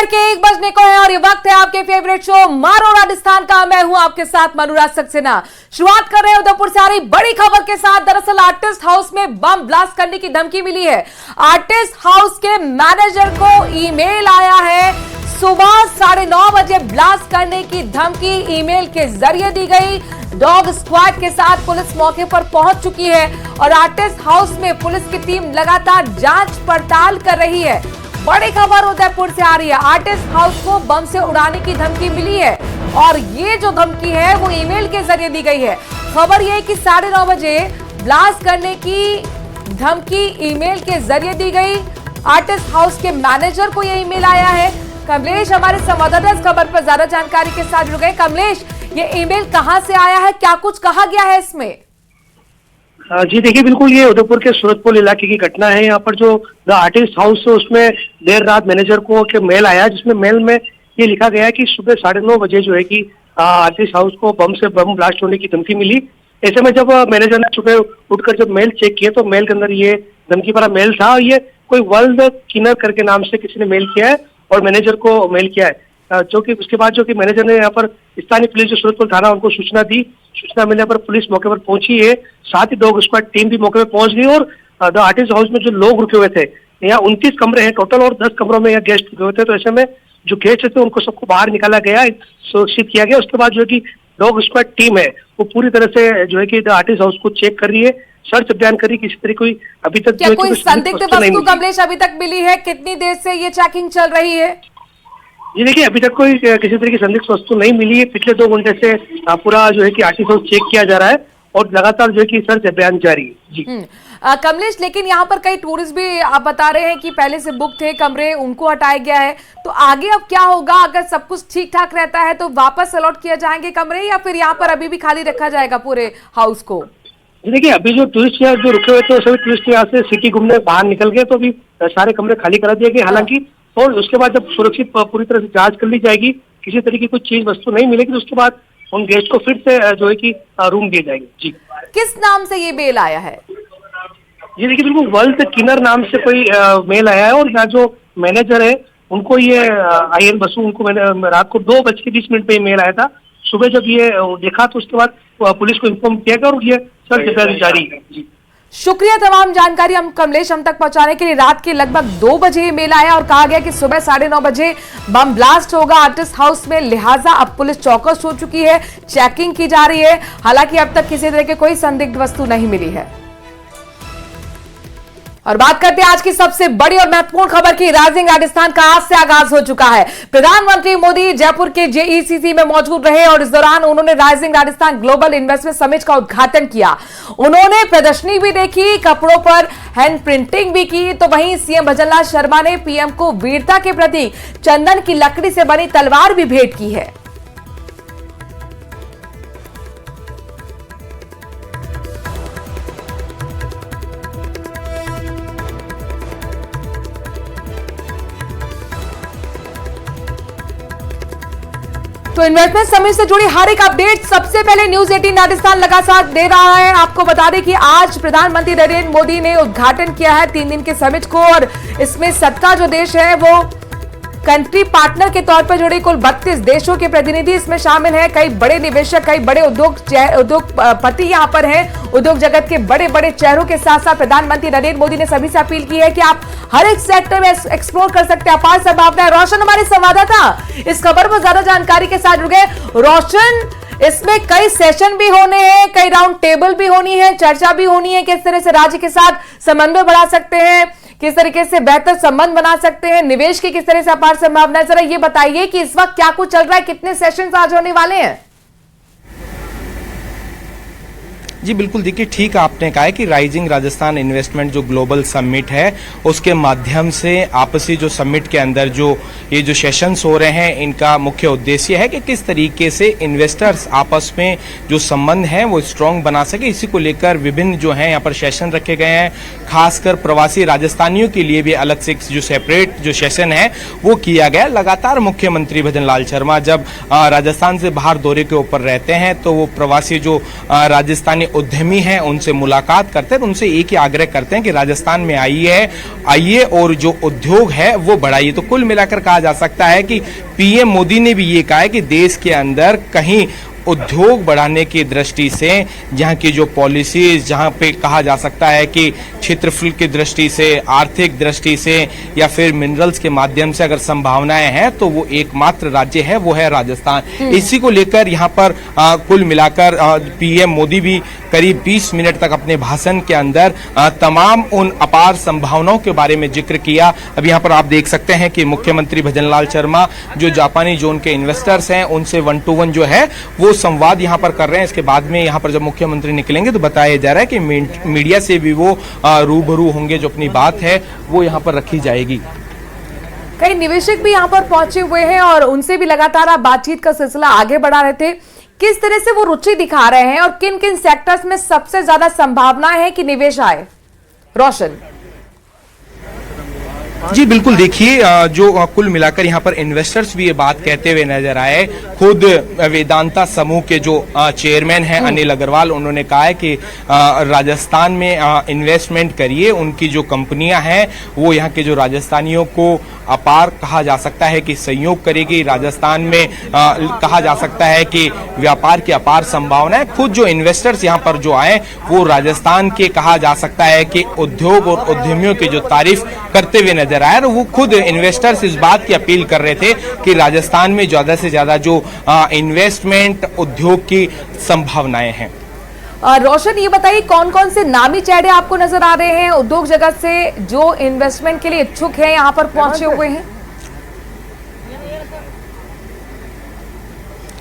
के 1 बजने को है और ये वक्त है आपके फेवरेट शो मारो राजस्थान का। मैं हूं आपके साथ मनुराज सक्सेना। शुरुआत कर रहे हैं उदयपुर से आ रही बड़ी खबर के साथ। दरअसल आर्टिस्ट हाउस में बम ब्लास्ट करने की धमकी मिली है। आर्टिस्ट हाउस के मैनेजर को ईमेल आया है। सुबह 9:30 बजे ब्लास्ट करने की धमकी ईमेल के जरिए दी गई। डॉग स्क्वाड के साथ पुलिस मौके पर पहुंच चुकी है और आर्टिस्ट हाउस में पुलिस की टीम लगातार जांच पड़ताल कर रही है। बड़ी खबर उदयपुर से आ रही है। आर्टिस्ट हाउस को बम से उड़ाने की धमकी मिली है और ये जो धमकी है वो ईमेल के जरिए दी गई है। खबर ये है कि 9:30 बजे ब्लास्ट करने की धमकी ईमेल के जरिए दी गई। आर्टिस्ट हाउस के मैनेजर को ये ईमेल आया है। कमलेश हमारे संवाददाता इस खबर पर ज्यादा जानकारी के साथ जुड़ गए। कमलेश, ये ईमेल कहां से आया है, क्या कुछ कहा गया है इसमें? जी देखिए, बिल्कुल ये उदयपुर के सूरतपुर इलाके की घटना है। यहाँ पर जो द आर्टिस्ट हाउस है उसमें देर रात मैनेजर को के मेल आया, जिसमें मेल में ये लिखा गया है कि सुबह 9:30 बजे जो है कि आर्टिस्ट हाउस को बम ब्लास्ट होने की धमकी मिली। ऐसे में जब मैनेजर ने सुबह उठकर जब मेल चेक किया तो मेल के अंदर ये धमकी भरा मेल था। और ये कोई वर्ल्ड किनर करके नाम से किसी ने मेल किया है और मैनेजर को मेल किया है। जो कि उसके बाद जो कि मैनेजर ने यहाँ पर स्थानीय पुलिस जो सूरतपुर थाना उनको सूचना दी। सूचना मिलने पर पुलिस मौके पर पहुंची है। साथ ही डॉग स्क्वाड टीम भी मौके पर पहुंच गई और द आर्टिस्ट हाउस में जो लोग रुके हुए थे, यहाँ 29 कमरे हैं टोटल और 10 कमरों में यहाँ गेस्ट रुके हुए थे। तो ऐसे में जो गेस्ट थे उनको सबको बाहर निकाला गया, सुरक्षित किया गया। उसके बाद जो है कि डॉग स्क्वाड टीम है वो पूरी तरह से जो है कि द आर्टिस्ट हाउस को चेक कर रही है, सर्च अभियान कर रही है। किसी तरह कोई अभी तक क्या कोई संदिग्ध वस्तु कमलेश अभी तक मिली है? कितनी देर से ये चेकिंग चल रही है? ये देखिए, अभी तक कोई किसी तरह की संदिग्ध वस्तु नहीं मिली है। पिछले 2 घंटे से पूरा जो है कि आर्टिस्ट हाउस चेक किया जा रहा है और लगातार जो है कि सर्च अभियान जारी है। जी कमलेश, लेकिन यहाँ पर कई टूरिस्ट भी आप बता रहे हैं कि पहले से बुक थे कमरे, उनको हटाया गया है। तो आगे अब क्या होगा? अगर सब कुछ ठीक ठाक रहता है तो वापस अलॉट किया जाएंगे कमरे या फिर यहाँ पर अभी भी खाली रखा जाएगा पूरे हाउस को? देखिए, अभी जो टूरिस्ट यहाँ जो रुके हुए थे सभी टूरिस्ट यहाँ से सिटी घूमने बाहर निकल गए, तो अभी सारे कमरे खाली करा दिए गए। हालांकि और उसके बाद जब सुरक्षित पूरी तरह से जांच कर ली जाएगी, किसी तरह की कुछ चीज वस्तु नहीं मिलेगी, तो उसके बाद उन गेस्ट को फिर से जो है कि रूम दिए जाएंगे। जी, किस नाम से ये मेल आया है? ये देखिए, बिल्कुल वर्ल्ड किनर नाम से कोई मेल आया है और यहाँ जो मैनेजर है उनको ये IN बसु, उनको मैंने रात को 2:20 पे मेल आया था। सुबह जब ये देखा तो उसके बाद पुलिस को इन्फॉर्म किया गया और ये सर्च अभियान जारी है। जी, शुक्रिया तमाम जानकारी हम कमलेश हम तक पहुंचाने के लिए। रात के लगभग 2 बजे मेल आया और कहा गया कि सुबह 9:30 बजे बम ब्लास्ट होगा आर्टिस्ट हाउस में, लिहाजा अब पुलिस चौकस हो चुकी है, चेकिंग की जा रही है। हालांकि अब तक किसी तरह की कोई संदिग्ध वस्तु नहीं मिली है। और बात करते हैं आज की सबसे बड़ी और महत्वपूर्ण खबर की। राइजिंग राजस्थान का आज से आगाज हो चुका है। प्रधानमंत्री मोदी जयपुर के JECC में मौजूद रहे और इस दौरान उन्होंने rising Rajasthan global investment summit का उद्घाटन किया। उन्होंने प्रदर्शनी भी देखी, कपड़ों पर हैंड प्रिंटिंग भी की। तो वहीं CM भजनलाल शर्मा ने PM को वीरता के प्रतीक चंदन की लकड़ी से बनी तलवार भी भेंट की है। तो इन्वेस्टमेंट समिट से जुड़ी हर एक अपडेट सबसे पहले न्यूज 18 राजस्थान लगातार दे रहा है। आपको बता दें कि आज प्रधानमंत्री नरेंद्र मोदी ने उद्घाटन किया है 3 दिन के समिट को और इसमें 17 जो देश है वो कंट्री पार्टनर के तौर पर जुड़े कुल 32 देशों के प्रतिनिधि इसमें शामिल हैं। कई बड़े निवेशक, कई बड़े उद्योगपति यहाँ पर हैं। उद्योग जगत के बड़े बड़े चेहरों के साथ साथ प्रधानमंत्री नरेंद्र मोदी ने सभी से अपील की है कि आप हर एक सेक्टर में एक्सप्लोर कर सकते हैं, अपार संभावनाएं। रोशन हमारे संवाददाता इस खबर पर ज्यादा जानकारी के साथ जुड़ गए। रोशन, इसमें कई सेशन भी होने हैं, कई राउंड टेबल भी होनी है, चर्चा भी होनी है। किस तरह से राज्य के साथ समन्वय बढ़ा सकते हैं, किस तरीके से बेहतर संबंध बना सकते हैं, निवेश की किस तरह से अपार संभावना है, जरा ये बताइए कि इस वक्त क्या कुछ चल रहा है, कितने सेशंस आज होने वाले हैं? जी बिल्कुल, देखिए ठीक आपने कहा है कि राइजिंग राजस्थान इन्वेस्टमेंट जो ग्लोबल समिट है उसके माध्यम से आपसी जो समिट के अंदर जो ये जो सेशंस हो रहे हैं इनका मुख्य उद्देश्य है कि किस तरीके से इन्वेस्टर्स आपस में जो संबंध है वो स्ट्रांग बना सके। इसी को लेकर विभिन्न जो है यहाँ पर सेशन रखे गए हैं। खासकर प्रवासी राजस्थानियों के लिए भी अलग से जो सेपरेट जो सेशन है वो किया गया। लगातार मुख्यमंत्री भजनलाल शर्मा जब राजस्थान से बाहर दौरे के ऊपर रहते हैं तो वो प्रवासी जो राजस्थानी उद्यमी हैं उनसे मुलाकात करते हैं, उनसे एक ही आग्रह करते हैं कि राजस्थान में आइए और जो उद्योग है वो बढ़ाइए। तो कुल मिलाकर कहा जा सकता है कि पीएम मोदी ने भी ये कहा है कि देश के अंदर कहीं उद्योग बढ़ाने की दृष्टि से जहां की जो पॉलिसीज, जहां पे कहा जा सकता है कि क्षेत्रफल की दृष्टि से, आर्थिक दृष्टि से या फिर मिनरल्स के माध्यम से अगर संभावनाएं हैं तो वो एकमात्र राज्य है, वो है राजस्थान। इसी को लेकर यहां पर कुल मिलाकर पीएम मोदी भी करीब 20 मिनट तक अपने भाषण के अंदर तमाम उन अपार संभावनाओं के बारे में जिक्र किया। अब यहां पर आप देख सकते हैं कि मुख्यमंत्री भजनलाल शर्मा जो जापानी जोन के इन्वेस्टर्स हैं उनसे 1-to-1 जो है वो संवाद यहां पर कर रहे हैं। इसके बाद में यहां पर जब मुख्यमंत्री निकलेंगे तो बताया जा रहा है कि मीडिया से भी वो रूबरू होंगे, जो अपनी बात है वो यहां पर रखी जाएगी। कई निवेशक भी यहां पर पहुंचे हुए हैं और उनसे भी लगातार आप बातचीत का सिलसिला आगे बढ़ा रहे थे। किस तरह से वो रुचि दिखा रहे हैं और किन किन सेक्टर्स में सबसे ज्यादा संभावनाएं हैं कि निवेश आए? रोशन जी बिल्कुल, देखिए जो कुल मिलाकर यहाँ पर इन्वेस्टर्स भी ये बात कहते हुए नजर आए। खुद वेदांता समूह के जो चेयरमैन हैं अनिल अग्रवाल, उन्होंने कहा है कि राजस्थान में इन्वेस्टमेंट करिए। उनकी जो कंपनियां हैं वो यहाँ के जो राजस्थानियों को अपार कहा जा सकता है कि सहयोग करेगी। राजस्थान में कहा जा सकता है कि व्यापार की अपार संभावना है। खुद जो इन्वेस्टर्स यहाँ पर जो आए वो राजस्थान के कहा जा सकता है कि उद्योग और उद्यमियों की जो तारीफ करते हुए नजर आए। वो खुद इन्वेस्टर्स इस बात की अपील कर रहे थे कि राजस्थान में ज्यादा से ज्यादा जो इन्वेस्टमेंट उद्योग की संभावनाएं हैं। रोशन, ये बताइए कौन कौन से नामी चेहरे आपको नजर आ रहे हैं उद्योग जगत से जो इन्वेस्टमेंट के लिए इच्छुक हैं, यहां पर पहुंचे हुए हैं?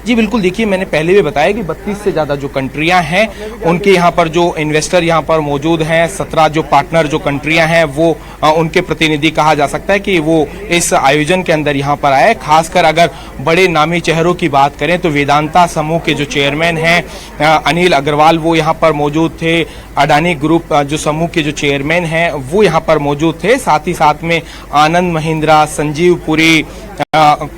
जी बिल्कुल, देखिए मैंने पहले भी बताया कि 32 से ज्यादा जो कंट्रियां हैं उनके यहाँ पर जो इन्वेस्टर यहाँ पर मौजूद हैं। 17 जो पार्टनर जो कंट्रियां हैं वो उनके प्रतिनिधि कहा जा सकता है कि वो इस आयोजन के अंदर यहाँ पर आए। खासकर अगर बड़े नामी चेहरों की बात करें तो वेदांता समूह के जो चेयरमैन हैं अनिल अग्रवाल वो यहाँ पर मौजूद थे। अडानी ग्रुप जो समूह के जो चेयरमैन हैं वो यहाँ पर मौजूद थे। साथ ही साथ में आनंद महिंद्रा, संजीव पुरी,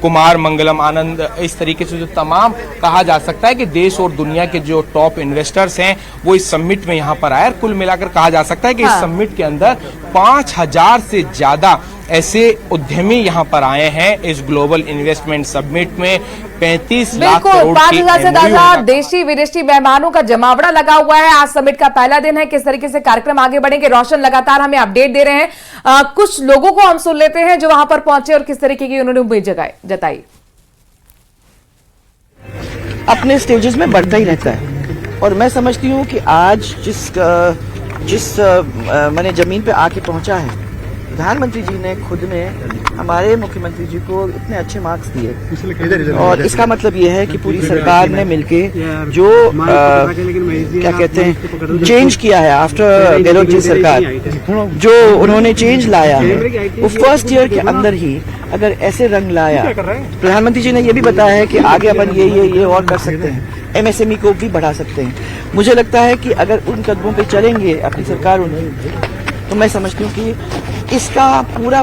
कुमार मंगलम आनंद, इस तरीके से जो तमाम कहा जा सकता है कि देश और दुनिया के जो टॉप इन्वेस्टर्स हैं वो इस समिट में यहाँ पर आए। कुल मिलाकर कहा जा सकता है कि इस समिट के अंदर 5000 से ज्यादा ऐसे उद्यमी यहाँ पर आए हैं। इस ग्लोबल इन्वेस्टमेंट समिट में 35 लाख करोड़ 5,000 से ज्यादा देशी विदेशी मेहमानों का जमावड़ा लगा हुआ है। आज समिट का पहला दिन है। किस तरीके से कार्यक्रम आगे बढ़ेंगे? रोशन लगातार हमें अपडेट दे रहे हैं। कुछ लोगों को हम सुन लेते हैं जो वहां पर पहुंचे और किस तरीके की उन्होंने उम्मीद जताई। अपने स्टेजेस में बढ़ता ही रहता है और मैं समझती हूँ कि आज जिस मैंने जमीन पे आके पहुंचा है, प्रधानमंत्री जी ने खुद ने हमारे मुख्यमंत्री जी को इतने अच्छे मार्क्स दिए और इसका मतलब ये है कि पूरी सरकार ने मिलके जो क्या कहते हैं चेंज किया है आफ्टर गहलोत जी सरकार, जो उन्होंने चेंज लाया है वो फर्स्ट ईयर के अंदर ही अगर ऐसे रंग लाया। प्रधानमंत्री जी ने ये भी बताया है कि आगे अपन ये और कर सकते हैं, एमएसएमई को भी बढ़ा सकते हैं। मुझे लगता है कि अगर उन कदमों पे चलेंगे अपनी सरकार उन्हें, तो मैं समझती हूँ कि इसका पूरा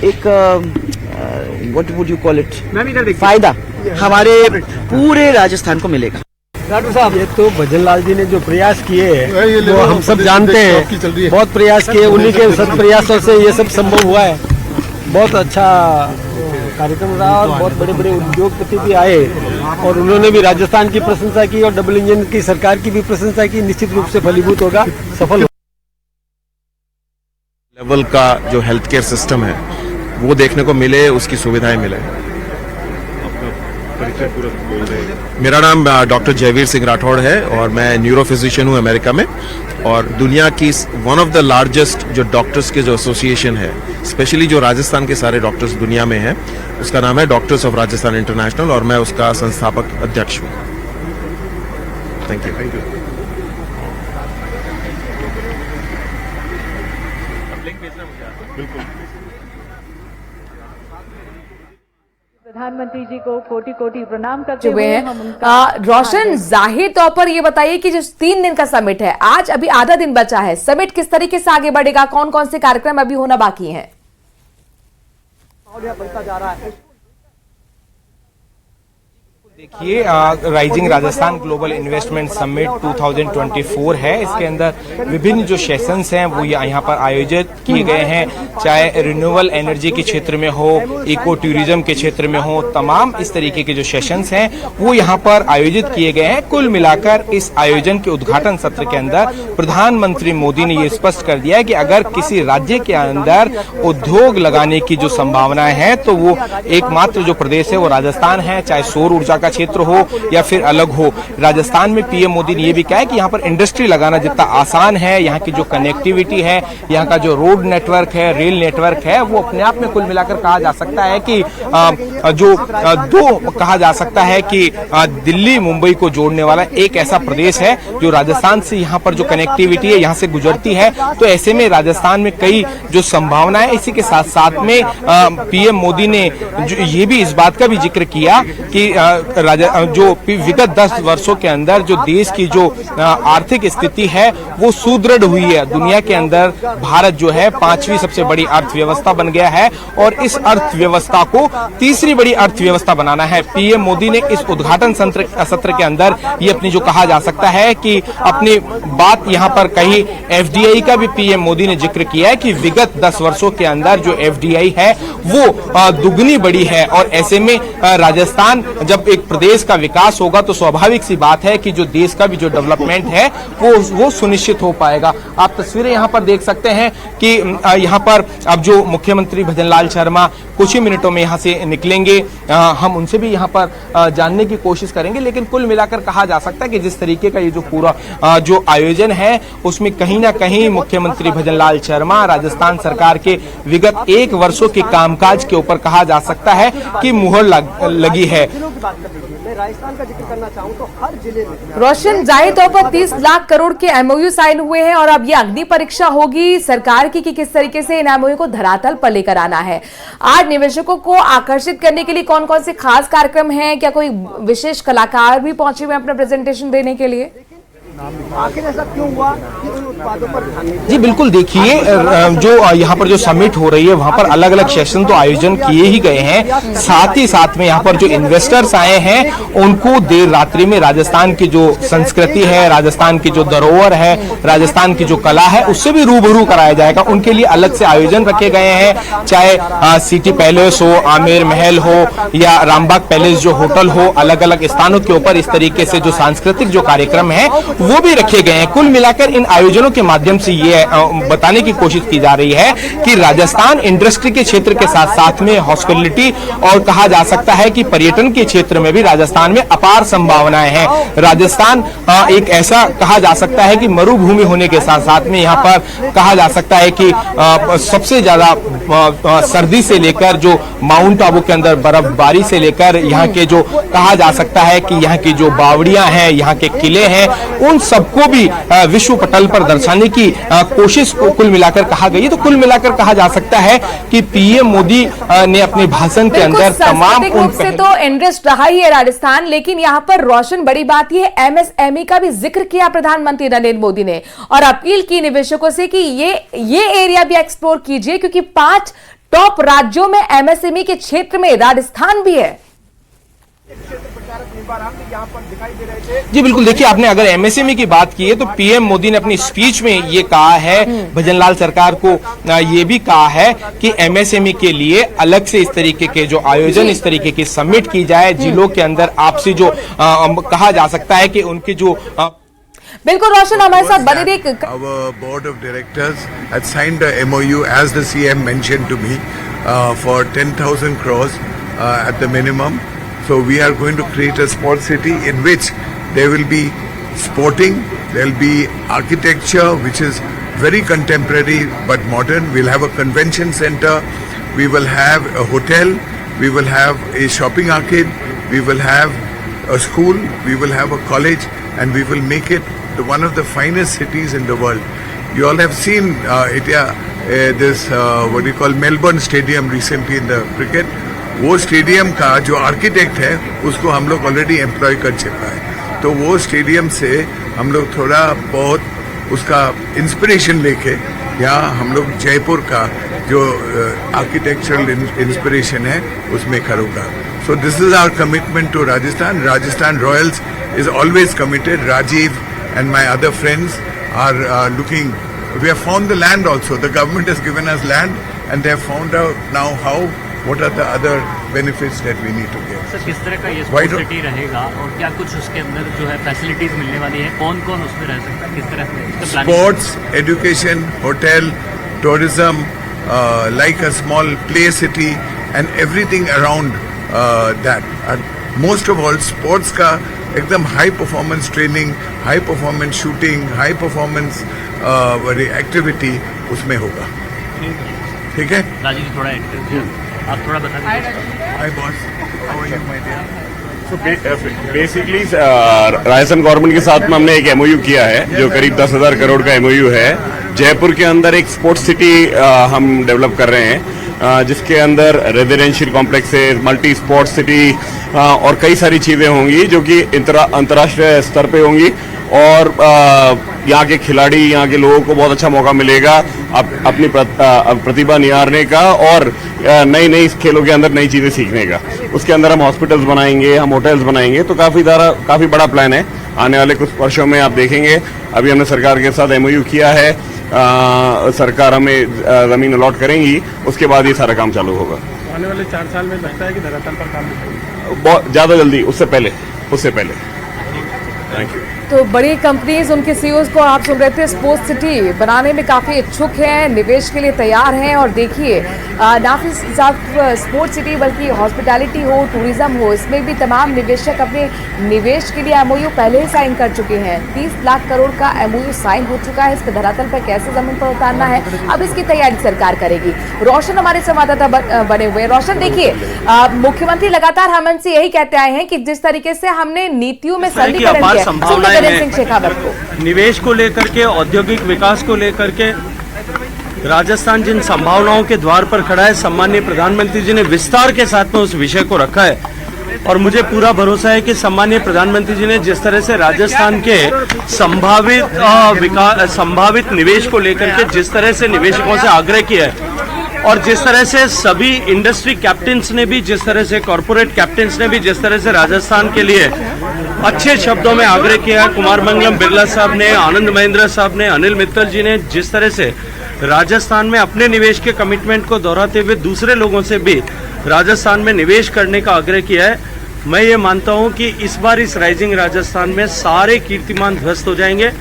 एक what would you call it फायदा हमारे पूरे राजस्थान को मिलेगा। डॉक्टर साहब, ये तो भजनलाल जी ने जो प्रयास किए हैं वो हम सब जानते हैं, बहुत प्रयास किए, उन्हीं के सत प्रयासों से ये सब संभव हुआ है। बहुत अच्छा कार्यक्रम रहा और बहुत बड़े बड़े उद्योगपति भी आए और उन्होंने भी राजस्थान की प्रशंसा की और डबल इंजन की सरकार की भी प्रशंसा की। निश्चित रूप से फलीभूत होगा, सफल लेवल का जो हेल्थ केयर सिस्टम है वो देखने को मिले, उसकी सुविधाएं मिले। मेरा नाम डॉक्टर जयवीर सिंह राठौड़ है और मैं न्यूरो फिजिशियन हूँ अमेरिका में और दुनिया की वन ऑफ द लार्जेस्ट जो डॉक्टर्स के जो एसोसिएशन है, स्पेशली जो राजस्थान के सारे डॉक्टर्स दुनिया में हैं, उसका नाम है डॉक्टर्स ऑफ राजस्थान इंटरनेशनल और मैं उसका संस्थापक अध्यक्ष हूँ। Thank you. प्रधानमंत्री जी को कोटि कोटि प्रणाम करते हुए हुए हैं। रोशन, जाहिर तौर पर ये बताइए कि जो 3 दिन का समिट है, आज अभी आधा दिन बचा है, समिट किस तरीके से आगे बढ़ेगा? कौन कौन से कार्यक्रम अभी होना बाकी हैं? देखिए, rising Rajasthan global investment summit 2024 है। इसके अंदर विभिन्न जो सेशंस हैं वो यहाँ पर आयोजित किए गए हैं, चाहे रिन्यूएबल एनर्जी के क्षेत्र में हो, इको टूरिज्म के क्षेत्र में हो, तमाम इस तरीके के जो सेशंस हैं वो यहाँ पर आयोजित किए गए हैं। कुल मिलाकर इस आयोजन के उद्घाटन सत्र के अंदर प्रधानमंत्री मोदी ने ये स्पष्ट कर दिया है कि अगर किसी राज्य के अंदर उद्योग लगाने की जो संभावनाएं हैं तो वो एकमात्र जो प्रदेश है वो राजस्थान है, चाहे सौर ऊर्जा का क्षेत्र हो या फिर अलग हो। राजस्थान में पीएम मोदी ने यह भी कहा है कि यहाँ पर इंडस्ट्री लगाना जितना आसान है, यहाँ की जो कनेक्टिविटी है, यहाँ का जो रोड नेटवर्क है, रेल नेटवर्क है, वो अपने आप में कुल मिलाकर कहा जा सकता है कि कहा जा सकता है कि दिल्ली मुंबई को जोड़ने वाला एक ऐसा प्रदेश है जो राजस्थान से यहाँ पर जो कनेक्टिविटी है यहाँ से गुजरती है। तो ऐसे में राजस्थान में कई जो संभावना है, इसी के साथ साथ में पीएम मोदी ने ये भी इस बात का भी जिक्र किया कि जो विगत 10 वर्षों के अंदर जो देश की जो आर्थिक स्थिति है वो सुदृढ़ हुई है। दुनिया के अंदर भारत जो है 5वीं सबसे बड़ी अर्थव्यवस्था बन गया है और इस अर्थव्यवस्था को तीसरी बड़ी अर्थव्यवस्था बनाना है। पीएम मोदी ने इस उद्घाटन सत्र के अंदर ये अपनी जो कहा जा सकता है कि अपनी बात यहाँ पर कही। एफडीआई का भी पीएम मोदी ने जिक्र किया है कि विगत 10 वर्षों के अंदर जो एफडीआई है वो दुगनी बड़ी है और ऐसे में राजस्थान जब एक प्रदेश का विकास होगा तो स्वाभाविक सी बात है कि जो देश का भी जो डेवलपमेंट है वो सुनिश्चित हो पाएगा। आप तस्वीरें यहाँ पर देख सकते हैं कि यहाँ पर अब जो मुख्यमंत्री भजनलाल शर्मा कुछ ही मिनटों में यहाँ से निकलेंगे, हम उनसे भी यहाँ पर जानने की कोशिश करेंगे। लेकिन कुल मिलाकर कहा जा सकता है कि जिस तरीके का ये जो पूरा जो आयोजन है उसमें कहीं ना कहीं मुख्यमंत्री भजनलाल शर्मा राजस्थान सरकार के विगत 1 वर्षों के कामकाज के ऊपर कहा जा सकता है कि मुहर लगी है। राजस्थान का जिक्र करना चाहूँ तो हर जिले में रोशन, जाहिर तौर पर 30 लाख करोड़ के एमओयू साइन हुए हैं और अब ये अग्नि परीक्षा होगी सरकार की कि किस तरीके से इन एमओयू को धरातल पर लेकर आना है। आज निवेशकों को आकर्षित करने के लिए कौन कौन से खास कार्यक्रम हैं? क्या कोई विशेष कलाकार भी पहुंचे हुए अपना प्रेजेंटेशन देने के लिए? आखिर ऐसा क्यों हुआ कि उन उत्पादों पर ध्यान नहीं? जी बिल्कुल, देखिए जो यहाँ पर जो समिट हो रही है वहाँ पर अलग अलग सेशन तो आयोजन किए ही गए हैं, साथ ही साथ में यहाँ पर जो इन्वेस्टर्स आए हैं उनको देर रात्रि में राजस्थान की जो संस्कृति है, राजस्थान की जो धरोहर है, राजस्थान की जो कला है उससे भी रूबरू कराया जाएगा। उनके लिए अलग से आयोजन रखे गए हैं, चाहे सिटी पैलेस हो, आमेर महल हो या रामबाग पैलेस जो होटल हो, अलग अलग स्थानों के ऊपर इस तरीके से जो सांस्कृतिक जो कार्यक्रम है वो भी रखे गए हैं। कुल मिलाकर इन आयोजनों के माध्यम से ये बताने की कोशिश की जा रही है कि राजस्थान इंडस्ट्री के क्षेत्र के साथ साथ में हॉस्पिटलिटी और कहा जा सकता है कि पर्यटन के क्षेत्र में भी राजस्थान में अपार संभावनाएं हैं। राजस्थान एक ऐसा कहा जा सकता है कि मरुभूमि होने के साथ साथ में यहाँ पर कहा जा सकता है कि सबसे ज्यादा सर्दी से लेकर जो माउंट आबू के अंदर बर्फबारी से लेकर यहाँ के जो कहा जा सकता है कि यहाँ की जो बावड़ियां हैं, यहाँ के किले हैं, उन सबको भी विश्व पटल पर दर्शाने की कोशिश को कुल मिलाकर कहा गई है। तो कुल मिलाकर कहा जा सकता है कि पीएम मोदी ने अपने भाषण के अंदर तमाम रूप से तो इंटरेस्ट रहा ही है राजस्थान, लेकिन यहाँ पर रोशन बड़ी बात यह एमएसएमई का भी जिक्र किया प्रधानमंत्री नरेंद्र मोदी ने और अपील की निवेशकों से कि ये एरिया भी एक्सप्लोर कीजिए क्योंकि 5 टॉप राज्यों में एमएसएमई के क्षेत्र में राजस्थान भी है। जी बिल्कुल, देखिए आपने अगर एमएसएमई की बात की है तो पीएम मोदी ने अपनी स्पीच में ये कहा है, भजनलाल सरकार को ये भी कहा है कि एमएसएमई के लिए अलग से इस तरीके के जो आयोजन, इस तरीके की समिट की जाए, जिलों के अंदर आपसी जो कहा जा सकता है कि उनकी जो बिल्कुल रोशन हमारे साथ बने रहिए। Our board of directors had signed a MOU as the CM mentioned to me for 10,000 crores at the minimum. So we are going to create a sport city in which there will be sporting, there will be architecture which is very contemporary but modern. We'll have a convention center, we will have a hotel, we will have a shopping arcade, we will have a school, we will have a college, and we will make it one of the finest cities in the world. You all have seen this what we call Melbourne Stadium recently in the cricket. वो stadium का जो architect है उसको हम लोग already employ कर चुका है, तो वो स्टेडियम से हम लोग थोड़ा बहुत उसका इंस्पिरेशन लेके यहाँ हम लोग जयपुर का जो आर्किटेक्चरल इंस्पिरेशन है उसमें करूँगा। So this is our commitment to Rajasthan. Rajasthan Royals is always committed. Rajiv and my other friends are looking. We have found the land also. The government has given us land, and they have found out now what are the other benefits that we need to get. Sir किस तरह का ये sports city रहेगा और क्या कुछ उसके अंदर जो है फैसिलिटीज मिलने वाली है, कौन कौन उसमें रह सकता है, किस तरह से sports, education, hotel, tourism, like a small play city and everything around that. And most of all sports का एकदम high performance training, high performance shooting, high performance activity उसमें होगा. ठीक है राजीव जी, थोड़ा आप थोड़ा बता दीजिए. Hi boss, how are you my dear? Basically Rajasthan government के साथ में हमने एक एमओयू किया है जो करीब 10,000 करोड़ का एमओयू है. जयपुर के अंदर एक स्पोर्ट्स सिटी हम डेवलप कर रहे हैं जिसके अंदर रेजिडेंशियल कॉम्प्लेक्स है, मल्टी स्पोर्ट्स सिटी और कई सारी चीज़ें होंगी जो कि अंतर्राष्ट्रीय स्तर पे होंगी और यहाँ के खिलाड़ी, यहाँ के लोगों को बहुत अच्छा मौका मिलेगा अपनी प्रतिभा निहारने का और नई नई खेलों के अंदर नई चीज़ें सीखने का. उसके अंदर हम हॉस्पिटल्स बनाएंगे, हम होटल्स बनाएंगे, तो काफ़ी बड़ा प्लान है. आने वाले कुछ वर्षों में आप देखेंगे. अभी हमने सरकार के साथ एमओयू किया है, सरकार हमें ज़मीन अलॉट करेंगी, उसके बाद ये सारा काम चालू होगा. आने वाले 4 साल में लगता है कि धरातल पर काम बहुत ज़्यादा जल्दी, उससे पहले. Thank you. तो बड़ी कंपनीज, उनके सीईओज को आप सुन रहे थे, स्पोर्ट्स सिटी बनाने में काफ़ी इच्छुक हैं, निवेश के लिए तैयार हैं. और देखिए ना सिर्फ स्पोर्ट्स सिटी बल्कि हॉस्पिटैलिटी हो, टूरिज्म हो, इसमें भी तमाम निवेशक अपने निवेश के लिए एमओयू पहले ही साइन कर चुके हैं. 30 लाख करोड़ का एमओयू साइन हो चुका है. इसके धरातल पर कैसे जमीन पर उतारना है, अब इसकी तैयारी सरकार करेगी. रोशन हमारे संवाददाता बने हुए. रोशन, देखिए मुख्यमंत्री लगातार हेमंत से यही कहते आए हैं कि जिस तरीके से हमने नीतियों में सरलीकरण किया, निवेश को लेकर के, औद्योगिक विकास को लेकर के राजस्थान जिन संभावनाओं के द्वार पर खड़ा है, सम्माननीय प्रधानमंत्री जी ने विस्तार के साथ में उस विषय को रखा है. और मुझे पूरा भरोसा है कि सम्माननीय प्रधानमंत्री जी ने जिस तरह से राजस्थान के संभावित निवेश को लेकर के जिस तरह से निवेशकों से आग्रह किया है और जिस तरह से सभी इंडस्ट्री कैप्टन्स ने भी, जिस तरह से कॉरपोरेट कैप्टन्स ने भी जिस तरह से राजस्थान के लिए अच्छे शब्दों में आग्रह किया, कुमार मंगलम बिरला साहब ने, आनंद महिंद्रा साहब ने, अनिल मित्तल जी ने जिस तरह से राजस्थान में अपने निवेश के कमिटमेंट को दोहराते हुए दूसरे लोगों से भी राजस्थान में निवेश करने का आग्रह किया है, मैं ये मानता हूं कि इस बार इस राइजिंग राजस्थान में सारे कीर्तिमान ध्वस्त हो जाएंगे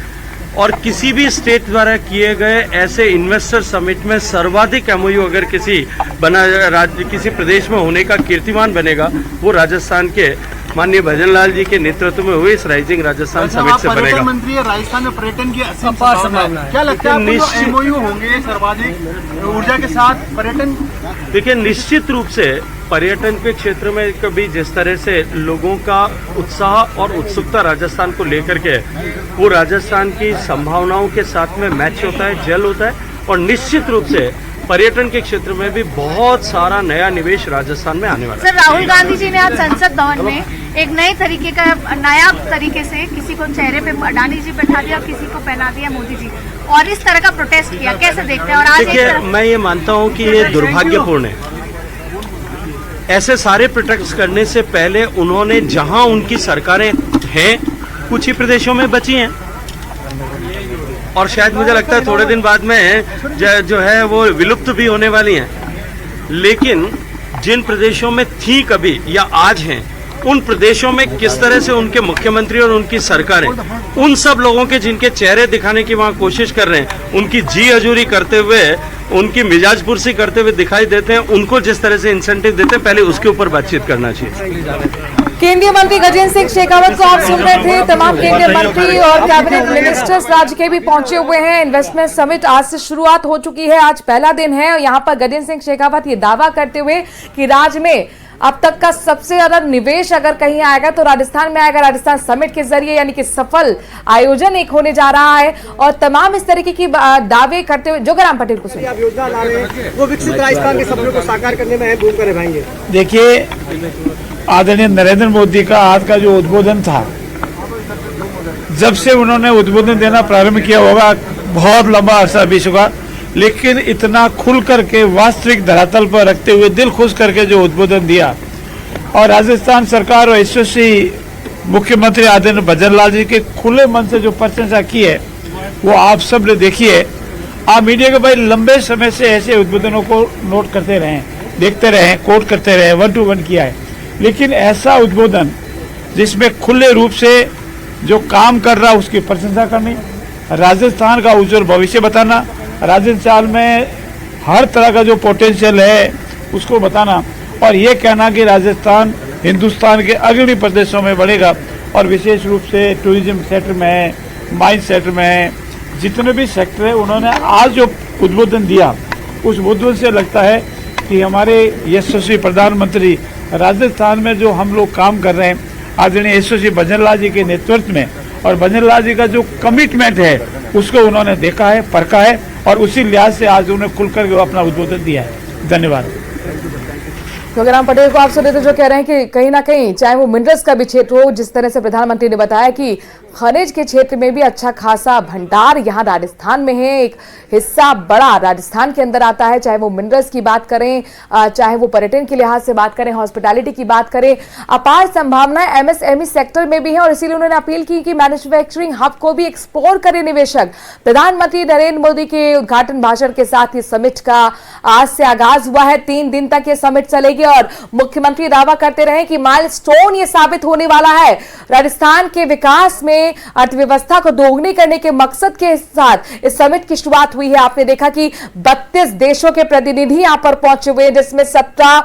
और किसी भी स्टेट द्वारा किए गए ऐसे इन्वेस्टर समिट में सर्वाधिक एमओयू अगर किसी प्रदेश में होने का कीर्तिमान बनेगा, वो राजस्थान के माननीय भजन लाल जी के नेतृत्व में हुए इस राइजिंग राजस्थान समिट से बनेगा. मंत्री राजस्थान में पर्यटन की संभावना है, क्या लगता है एमओयू होंगे सर्वाधिक ऊर्जा के साथ पर्यटन? देखिए, निश्चित रूप से पर्यटन के क्षेत्र में कभी जिस तरह से लोगों का उत्साह और उत्सुकता राजस्थान को लेकर के, वो राजस्थान की संभावनाओं के साथ में मैच होता है, जल होता है. और निश्चित रूप से पर्यटन के क्षेत्र में भी बहुत सारा नया निवेश राजस्थान में आने वाला है. सर, राहुल गांधी जी ने आज संसद भवन में एक नए तरीके का, नया तरीके से किसी को चेहरे पे अडानी जी बैठा दिया, किसी को पहना दिया मोदी जी, और इस तरह का प्रोटेस्ट किया, कैसे देखते हैं? और आज देखिए, मैं ये मानता हूँ कि ये दुर्भाग्यपूर्ण है. ऐसे सारे प्रोटेस्ट करने से पहले उन्होंने, जहां उनकी सरकारें हैं, कुछ ही प्रदेशों में बची हैं और शायद मुझे लगता है थोड़े दिन बाद में जो है वो विलुप्त भी होने वाली हैं. लेकिन जिन प्रदेशों में थी कभी या आज हैं, उन प्रदेशों में किस तरह से उनके मुख्यमंत्री और उनकी सरकारें उन सब लोगों के जिनके चेहरे दिखाने की वहां कोशिश कर रहे हैं, उनकी जी हजूरी करते हुए, उनकी मिजाज पुरसी करते हुए दिखाई देते हैं, उनको जिस तरह से इंसेंटिव देते हैं, पहले उसके ऊपर बातचीत करना चाहिए. केंद्रीय मंत्री गजेंद्र सिंह शेखावत को आप सुन रहे थे. तमाम केंद्रीय मंत्री और कैबिनेट मिनिस्टर्स राज्य के भी पहुंचे हुए हैं. इन्वेस्टमेंट समिट आज से शुरुआत हो चुकी है, आज पहला दिन है. और यहाँ पर गजेंद्र सिंह शेखावत ये दावा करते हुए कि राज्य में अब तक का सबसे ज्यादा निवेश अगर कहीं आएगा तो राजस्थान में आएगा. राजस्थान समिट के जरिए, यानी कि सफल आयोजन एक होने जा रहा है. और तमाम इस तरीके की दावे करते हुए जोगाराम पटेल को सुनिए. योजना ला रहे हैं, वो विकसित राजस्थान के सपनों को साकार करने में अहम भूमिका निभाएंगे. देखिए, आदरणीय नरेंद्र मोदी का आज का जो उद्बोधन था, जब से उन्होंने उद्बोधन देना प्रारंभ किया होगा, बहुत लंबा अरसा बीत चुका, लेकिन इतना खुल करके वास्तविक धरातल पर रखते हुए दिल खुश करके जो उद्बोधन दिया, और राजस्थान सरकार और एसओसी मुख्यमंत्री आदरणीय भजन लाल जी के खुले मन से जो प्रशंसा की है वो आप सब ने देखी है। आप मीडिया के भाई लंबे समय से ऐसे उद्बोधनों को नोट करते रहे, देखते रहे, कोट करते रहे, 1 to 1 किया है, लेकिन ऐसा उद्बोधन जिसमें खुले रूप से जो काम कर रहा उसकी प्रशंसा करनी, राजस्थान का उज्जवल भविष्य बताना, राजस्थान में हर तरह का जो पोटेंशियल है उसको बताना और ये कहना कि राजस्थान हिंदुस्तान के अग्रणी प्रदेशों में बढ़ेगा और विशेष रूप से टूरिज्म सेक्टर में है, माइन सेक्टर में है, जितने भी सेक्टर है उन्होंने आज जो उद्बोधन दिया उस उद्बोधन से लगता है कि हमारे यशस्वी प्रधानमंत्री राजस्थान में जो हम लोग काम कर रहे हैं आदरणीय यशस्वी भजन लाल जी के नेतृत्व में और भजन लाल जी का जो कमिटमेंट है उसको उन्होंने देखा है, परखा है और उसी लिहाज से आज उन्होंने खुलकर अपना उद्बोधन दिया है। धन्यवाद। योगीराम पटेल को आप सुने तो जो कह रहे हैं कि कहीं ना कहीं चाहे वो मिनरल्स का भी क्षेत्र हो, जिस तरह से प्रधानमंत्री ने बताया कि खनिज के क्षेत्र में भी अच्छा खासा भंडार यहाँ राजस्थान में है, एक हिस्सा बड़ा राजस्थान के अंदर आता है, चाहे वो मिनरल्स की बात करें, चाहे वो पर्यटन के लिहाज से बात करें, हॉस्पिटैलिटी की बात करें, अपार संभावनाएं एमएसएमई सेक्टर में भी है और इसीलिए उन्होंने अपील की कि मैन्युफैक्चरिंग हब को भी एक्सप्लोर करे निवेशक। प्रधानमंत्री नरेंद्र मोदी के उद्घाटन भाषण के साथ इस समिट का आज से आगाज हुआ है। 3 दिन तक ये समिट चलेगी और मुख्यमंत्री दावा करते रहे कि माइलस्टोन ये साबित होने वाला है राजस्थान के विकास में, अर्थव्यवस्था को दोगुनी करने के मकसद के साथ इस समिट की शुरुआत हुई है। आपने देखा कि 32 देशों के प्रतिनिधि यहां पर पहुंचे हुए हैं, जिसमें 17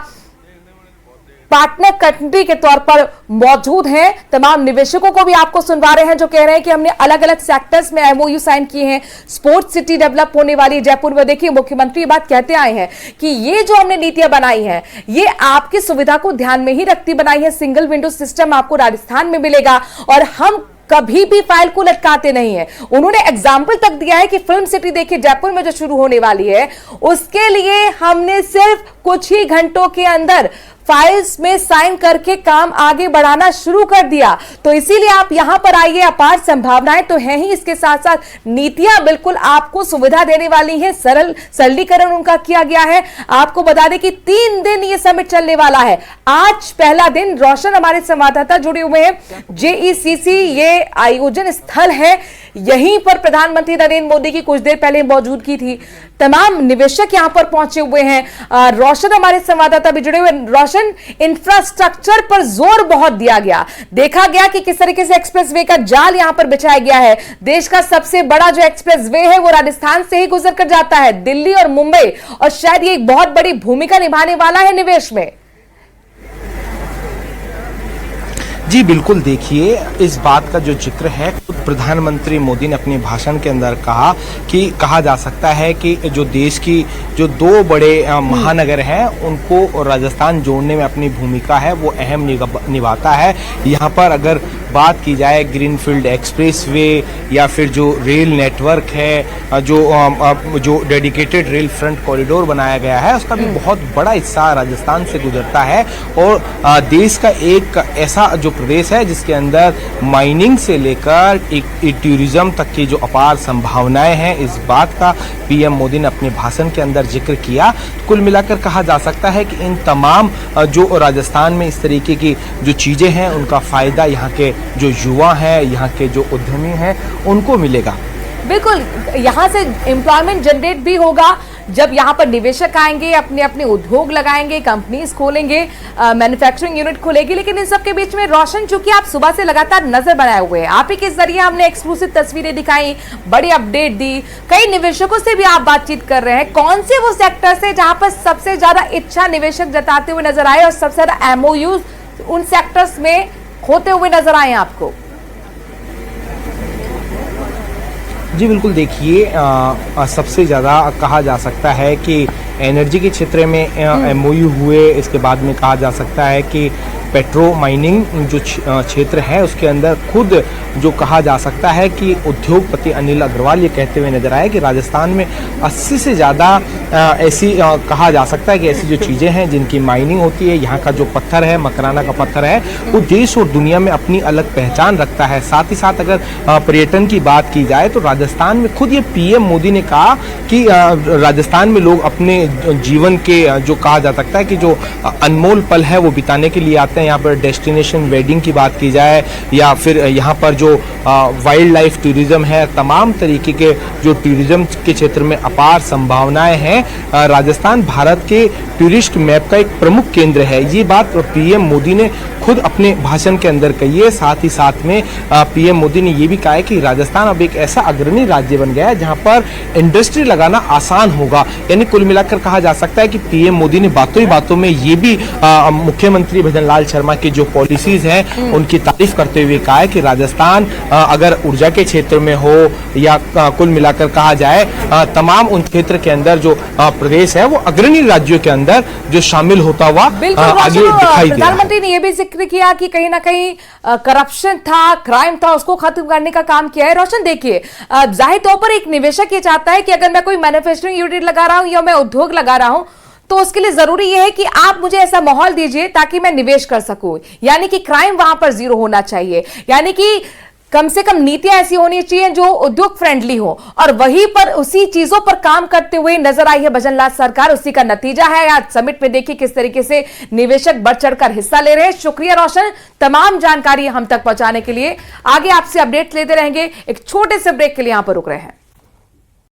पार्टनर कंट्री के तौर पर मौजूद हैं। तमाम निवेशकों को भी आपको सुनवा रहे हैं जो कह रहे हैं कि हमने अलग अलग सेक्टर्स में एमओयू साइन किए हैं, स्पोर्ट्स सिटी डेवलप होने वाली जयपुर में। देखिए मुख्यमंत्री ये बात कहते आए हैं कि ये जो हमने नीतियां बनाई हैं ये आपकी सुविधा को ध्यान में ही रखती बनाई है। सिंगल विंडो सिस्टम आपको राजस्थान में मिलेगा और हम कभी भी फाइल को लटकाते नहीं है। उन्होंने एग्जाम्पल तक दिया है कि फिल्म सिटी देखिए जयपुर में जो शुरू होने वाली है उसके लिए हमने सिर्फ कुछ ही घंटों के अंदर फाइल्स में साइन करके काम आगे बढ़ाना शुरू कर दिया। तो इसीलिए आप यहां पर आइए, अपार संभावनाएं तो हैं ही, इसके साथ साथ नीतियां बिल्कुल आपको सुविधा देने वाली हैं। सरलीकरण उनका किया गया है। आपको बता दें कि 3 दिन ये समिट चलने वाला है। आज पहला दिन, रोशन हमारे संवाददाता जुड़े हुए हैं, जेईसीसी ये आयोजन स्थल है, यहीं पर प्रधानमंत्री नरेंद्र मोदी की कुछ देर पहले मौजूदगी थी। तमाम निवेशक यहां पर पहुंचे हुए हैं। रोशन हमारे संवाददाता भी जुड़े हुए। रोशन, इंफ्रास्ट्रक्चर पर जोर बहुत दिया गया, देखा गया कि किस तरीके से एक्सप्रेसवे का जाल यहां पर बिछाया गया है। देश का सबसे बड़ा जो एक्सप्रेसवे है वो राजस्थान से ही गुजर कर जाता है, दिल्ली और मुंबई, और शायद ये एक बहुत बड़ी भूमिका निभाने वाला है निवेश में। जी बिल्कुल, देखिए इस बात का जो जिक्र है खुद प्रधानमंत्री मोदी ने अपने भाषण के अंदर कहा कि कहा जा सकता है कि जो देश की जो 2 बड़े महानगर हैं उनको राजस्थान जोड़ने में अपनी भूमिका है वो अहम निभाता है। यहाँ पर अगर बात की जाए ग्रीनफील्ड एक्सप्रेसवे या फिर जो रेल नेटवर्क है, जो डेडिकेटेड रेल फ्रंट कॉरिडोर बनाया गया है उसका भी बहुत बड़ा हिस्सा राजस्थान से गुजरता है और देश का एक ऐसा जो प्रदेश है जिसके अंदर माइनिंग से लेकर एक टूरिज्म तक की जो अपार संभावनाएं हैं, इस बात का पीएम मोदी ने अपने भाषण के अंदर जिक्र किया। कुल मिलाकर कहा जा सकता है कि इन तमाम जो राजस्थान में इस तरीके की जो चीजें हैं उनका फायदा यहाँ के जो युवा हैं, यहाँ के जो उद्यमी हैं उनको मिलेगा। बिल्कुल, यहाँ से एम्प्लॉयमेंट जनरेट भी होगा जब यहाँ पर निवेशक आएंगे, अपने अपने उद्योग लगाएंगे, कंपनीज खोलेंगे, मैन्युफैक्चरिंग यूनिट खुलेगी। लेकिन इन सब के बीच में रोशन, चूंकि आप सुबह से लगातार नजर बनाए हुए हैं, आप ही के जरिए हमने एक्सक्लूसिव तस्वीरें दिखाई, बड़ी अपडेट दी, कई निवेशकों से भी आप बातचीत कर रहे हैं। कौन से वो सेक्टर्स है जहां पर सबसे ज्यादा इच्छा निवेशक जताते हुए नजर आए और सबसे ज्यादा एमओयू उन सेक्टर्स में होते हुए नजर आए आपको? जी बिल्कुल, देखिए सबसे ज़्यादा कहा जा सकता है कि एनर्जी के क्षेत्र में एमओयू हुए। इसके बाद में कहा जा सकता है कि पेट्रो माइनिंग जो क्षेत्र है उसके अंदर खुद जो कहा जा सकता है कि उद्योगपति अनिल अग्रवाल ये कहते हुए नजर आए कि राजस्थान में 80 से ज़्यादा ऐसी कहा जा सकता है कि ऐसी जो चीज़ें हैं जिनकी माइनिंग होती है। यहाँ का जो पत्थर है, मकराना का पत्थर है, वो देश और दुनिया में अपनी अलग पहचान रखता है। साथ ही साथ अगर पर्यटन की बात की जाए तो राजस्थान में खुद ये पीएम मोदी ने कहा कि राजस्थान में लोग अपने जीवन के जो कहा जा सकता है कि जो अनमोल पल है वो बिताने के लिए आते हैं। यहाँ पर डेस्टिनेशन वेडिंग की बात की जाए या फिर यहाँ पर जो वाइल्ड लाइफ टूरिज्म है, तमाम तरीके के जो टूरिज्म के क्षेत्र में अपार संभावनाएं हैं। राजस्थान भारत के टूरिस्ट मैप का एक प्रमुख केंद्र है। ये बात पीएम मोदी ने खुद अपने भाषण के अंदर कही है। साथ ही साथ में पीएम मोदी ने ये भी कहा है कि राजस्थान अब एक ऐसा अग्रणी राज्य बन गया है जहां पर इंडस्ट्री लगाना आसान होगा। यानी कुल मिलाकर कहा जा सकता है कि पीएम मोदी ने बातों ही बातों में ये भी मुख्यमंत्री भजन लाल शर्मा की जो पॉलिसीज हैं उनकी तारीफ करते हुए कहा है कि राजस्थान अगर ऊर्जा के क्षेत्र में हो या कुल मिलाकर कहा जाए तमाम उन क्षेत्र के अंदर जो प्रदेश है वो अग्रणी राज्यों के अंदर जो शामिल होता हुआ आगे दिखाई दे। प्रधानमंत्री ने यह भी जिक्र किया कि कहीं ना कहीं करप्शन था, क्राइम था, उसको खत्म करने का काम किया है। रोशन, देखिए जाहिर तौर पर एक निवेशक ये चाहता है कि अगर मैं कोई मैन्युफैक्चरिंग यूनिट लगा रहा हूं या मैं उद्योग लगा रहा हूं तो उसके लिए जरूरी यह है कि आप मुझे ऐसा माहौल दीजिए ताकि मैं निवेश कर सकूं। यानी कि क्राइम वहां पर जीरो होना चाहिए, यानी कि कम से कम नीतियां ऐसी होनी चाहिए जो उद्योग फ्रेंडली हो, और वहीं पर उसी चीजों पर काम करते हुए नजर आई है भजन लाल सरकार। उसी का नतीजा है आज समिट में देखिए किस तरीके से निवेशक बढ़ चढ़कर हिस्सा ले रहे हैं। शुक्रिया रोशन, तमाम जानकारी हम तक पहुंचाने के लिए। आगे आपसे अपडेट लेते रहेंगे। एक छोटे से ब्रेक के लिए यहां पर रुक रहे हैं।